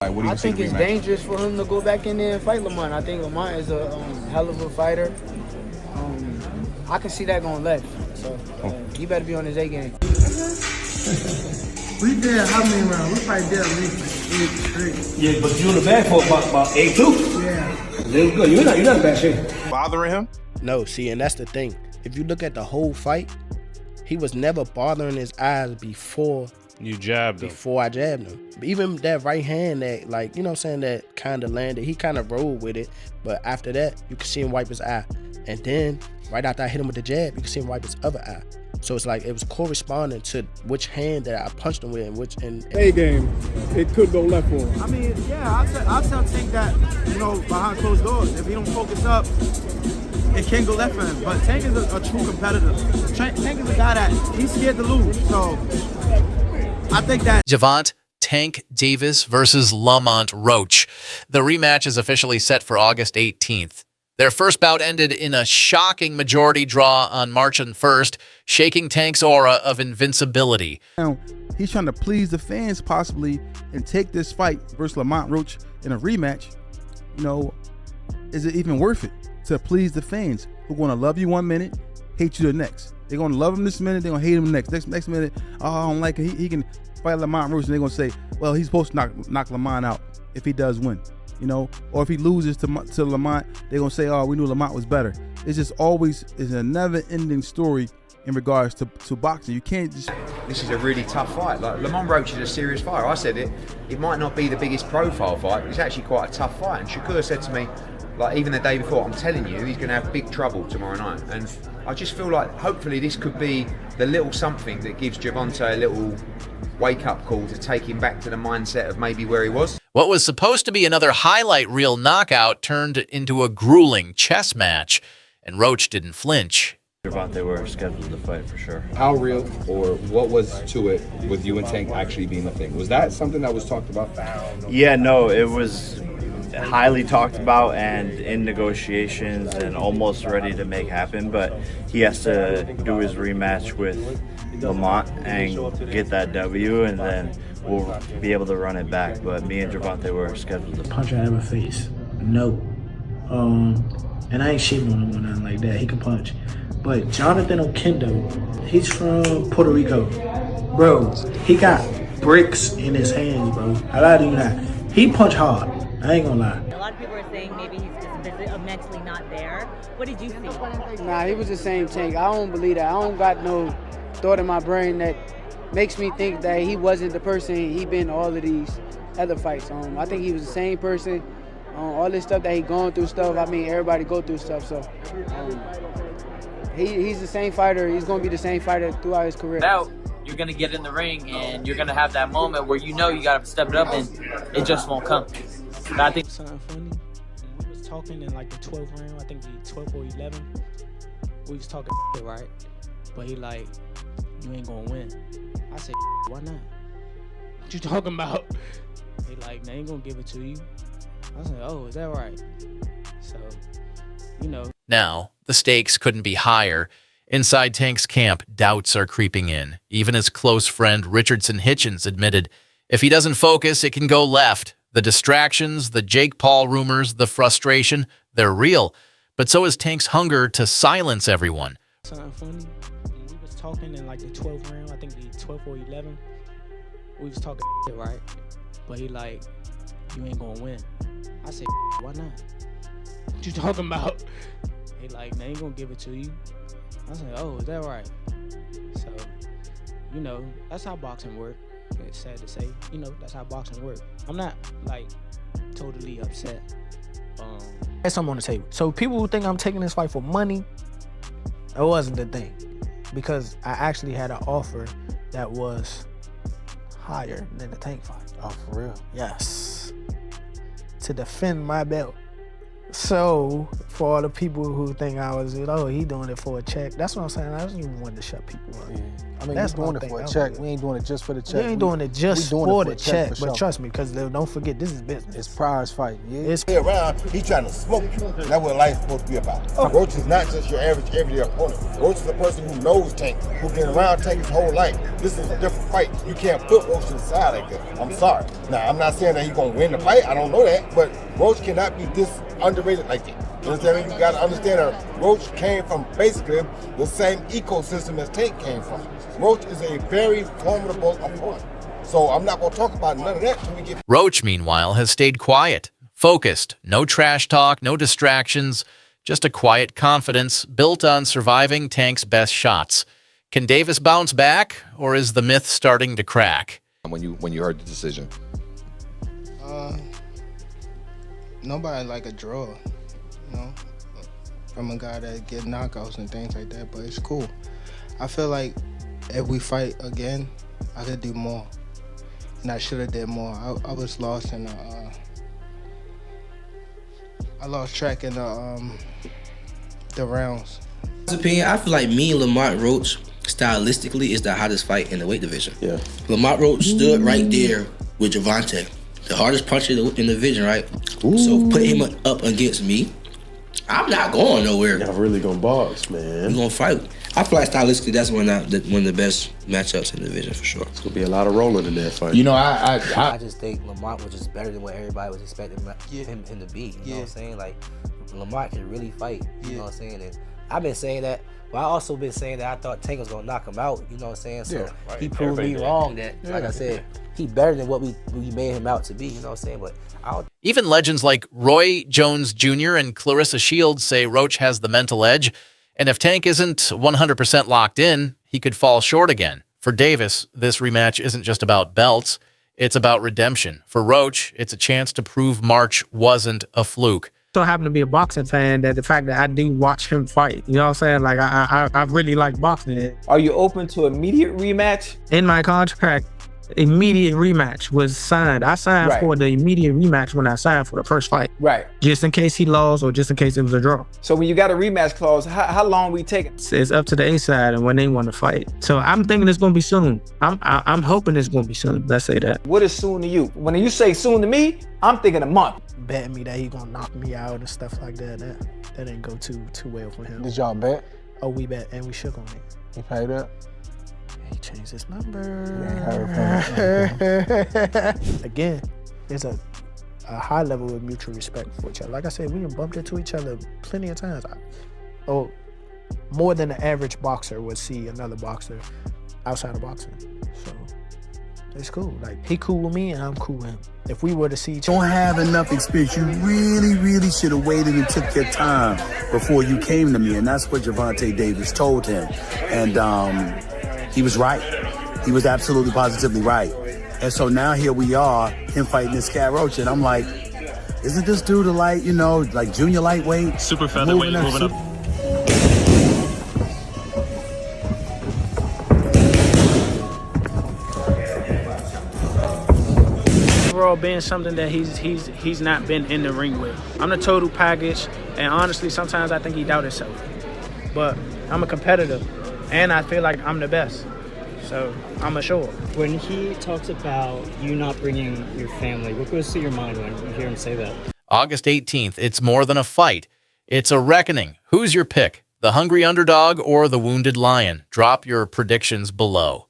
Like, what do you I think it's dangerous for him to go back in there and fight Lamont. I think Lamont is a hell of a fighter. I can see that going left. So he better be on his A game. We did how many rounds? We probably did at least 8 straight. Yeah, but you in the bag for about 8 too. Yeah. That's good. You're not in bad shape. Bothering him? No, see, and that's the thing. If you look at the whole fight, he was never bothering his eyes before you jabbed him. Before I jabbed him. Even that right hand that, like, you know what I'm saying, that kind of landed, he kind of rolled with it. But after that, you could see him wipe his eye. And then, right after I hit him with the jab, you could see him wipe his other eye. So it's like, it was corresponding to which hand that I punched him with and which... A game, it could go left for him. I mean, yeah, I still think that, you know, behind closed doors, if he don't focus up, it can go left for him. But Tank is a true competitor. Tank is a guy that he's scared to lose. So I think that Gervonta Tank Davis versus Lamont Roach. The rematch is officially set for August 18th. Their first bout ended in a shocking majority draw on March 1st, shaking Tank's aura of invincibility. Now, he's trying to please the fans possibly and take this fight versus Lamont Roach in a rematch. You know, is it even worth it to please the fans who are going to love you 1 minute, hate you the next? They're going to love him this minute, they're going to hate him the next minute. Oh, I don't like it. He can fight Lamont Roach, and they're going to say, well, he's supposed to knock Lamont out if he does win. You know, or if he loses to Lamont, they're gonna say, "Oh, we knew Lamont was better." It's just always is a never-ending story in regards to boxing. You can't just. This is a really tough fight. Like, Lamont Roach is a serious fighter. I said it. It might not be the biggest profile fight, but it's actually quite a tough fight. And Shakur said to me, like, even the day before, I'm telling you, he's gonna have big trouble tomorrow night. And I just feel like hopefully this could be the little something that gives Gervonta a little wake-up call to take him back to the mindset of maybe where he was. What was supposed to be another highlight reel knockout turned into a grueling chess match, and Roach didn't flinch. Gervonta were scheduled to fight for sure. How real or what was to it with you and Tank actually being a thing? Was that something that was talked about? Yeah, no, it was highly talked about and in negotiations and almost ready to make happen, but he has to do his rematch with Lamont and get that W, and then we'll be able to run it back. But me and Gervonta were scheduled to punch out of my face. No. And I ain't shitting on him or nothing like that. He can punch. But Jonathan Okendo, he's from Puerto Rico. Bro, he got bricks in his hands, bro. I lie to you not. He punch hard. I ain't gonna lie. A lot of people are saying maybe he's just mentally not there. What did you see? Nah, he was the same Tank. I don't believe that. I don't got no thought in my brain that makes me think that he wasn't the person he been in all of these other fights. I think he was the same person. All this stuff that he going through stuff, I mean, everybody go through stuff. So he's the same fighter. He's going to be the same fighter throughout his career. Now you're going to get in the ring and you're going to have that moment where you know you got to step it up and it just won't come. But I think something funny. When we was talking in like the 12th round, I think the 12th or 11th, we was talking right? But he like, you ain't gonna win. I said, why not? What you talking about? He like, they ain't gonna give it to you. I said, oh, is that right? So, you know. Now, the stakes couldn't be higher. Inside Tank's camp, doubts are creeping in. Even his close friend Richardson Hitchens admitted, if he doesn't focus, it can go left. The distractions, the Jake Paul rumors, the frustration, they're real. But so is Tank's hunger to silence everyone. Something funny. When we was talking in like the 12th round, I think the 12th or 11th, we was talking right? But he like, you ain't gonna win. I said, why not? What you talking about? He like, they ain't gonna give it to you. I said, oh, is that right? So, you know, that's how boxing works. It's sad to say, you know, that's how boxing works. I'm not like totally upset. There's something on the table. So people who think I'm taking this fight for money, it wasn't the thing, because I actually had an offer that was higher than the Tank fight. Oh, for real? Yes. To defend my belt. So For all the people who think I was, oh, he doing it for a check. That's what I'm saying. I just even wanted to shut people up. Yeah. I mean, That's we doing my it thing. for a check. We ain't doing it just for the check. We ain't doing it just doing for it the check, for but sure. trust me, because don't forget, this is business. It's prize fighting. Yeah. It's around, he trying to smoke you. That's what life's supposed to be about. Roach is not just your average everyday opponent. Roach is a person who knows Tank, who's been around Tank his whole life. This is a different fight. You can't put Roach to the side like that. I'm sorry. Now, I'm not saying that he's gonna win the fight. I don't know that, but Roach cannot be this underrated like that. You understand me? You gotta understand that Roach came from basically the same ecosystem as Tank came from. Roach is a very formidable opponent. So I'm not gonna talk about none of that until we get. Roach, meanwhile, has stayed quiet, focused, no trash talk, no distractions, just a quiet confidence built on surviving Tank's best shots. Can Davis bounce back, or is the myth starting to crack? When you heard the decision, nobody like a draw, you know, from a guy that get knockouts and things like that. But it's cool. I feel like if we fight again, I could do more, and I should have did more. I was lost in the. I lost track in the rounds. In my opinion, I feel like me and Lamont Roach, stylistically, is the hottest fight in the weight division. Yeah. Lamont Roach stood right there with Gervonta, the hardest puncher in the division, right? Ooh. So put him up against me, I'm not going nowhere. Y'all really gonna box, man. We're gonna fight. I feel like stylistically, that's one of the best matchups in the division for sure. It's gonna be a lot of rolling in that fight. You know, I just think Lamont was just better than what everybody was expecting him to be. You know what I'm saying? Like, Lamont can really fight. You know what I'm saying? And I've been saying that, but I also been saying that I thought Tank was gonna knock him out. You know what I'm saying? So he proved me wrong. That, like I said, he better than what we made him out to be. You know what I'm saying? But even legends like Roy Jones Jr. and Clarissa Shields say Roach has the mental edge, and if Tank isn't 100% locked in, he could fall short again. For Davis, this rematch isn't just about belts, it's about redemption. For Roach, it's a chance to prove March wasn't a fluke. So I happen to be a boxing fan, that the fact that I do watch him fight, you know what I'm saying? Like, I really like boxing. Are you open to immediate rematch? In my contract, immediate rematch was signed. I signed for the immediate rematch when I signed for the first fight. Right. Just in case he lost or just in case it was a draw. So when you got a rematch clause, how long we taking? It's up to the A side and when they want to fight. So I'm thinking it's gonna be soon. I'm hoping it's gonna be soon. Let's say that. What is soon to you? When you say soon to me, I'm thinking a month. Betting me that he gonna knock me out and stuff like that. That didn't go too well for him. Did y'all bet? Oh, we bet and we shook on it. He paid up? He changed his number. Yeah, Again, there's a high level of mutual respect for each other. Like I said, we bumped into each other plenty of times. More than the average boxer would see another boxer outside of boxing. So it's cool. Like, he cool with me and I'm cool with him. If we were to see each other. Don't have enough experience. You really should have waited and took your time before you came to me. And that's what Gervonta Davis told him. And he was right. He was absolutely positively right. And so now here we are, him fighting this cat Roach, and I'm like, isn't this dude a light, like junior lightweight? Super featherweight moving up. Overall, being something that he's not been in the ring with. I'm the total package, and honestly, sometimes I think he doubt himself. But I'm a competitor, and I feel like I'm the best. So I'm assured. When he talks about you not bringing your family, what goes through your mind when you hear him say that? August 18th, it's more than a fight. It's a reckoning. Who's your pick? The hungry underdog or the wounded lion? Drop your predictions below.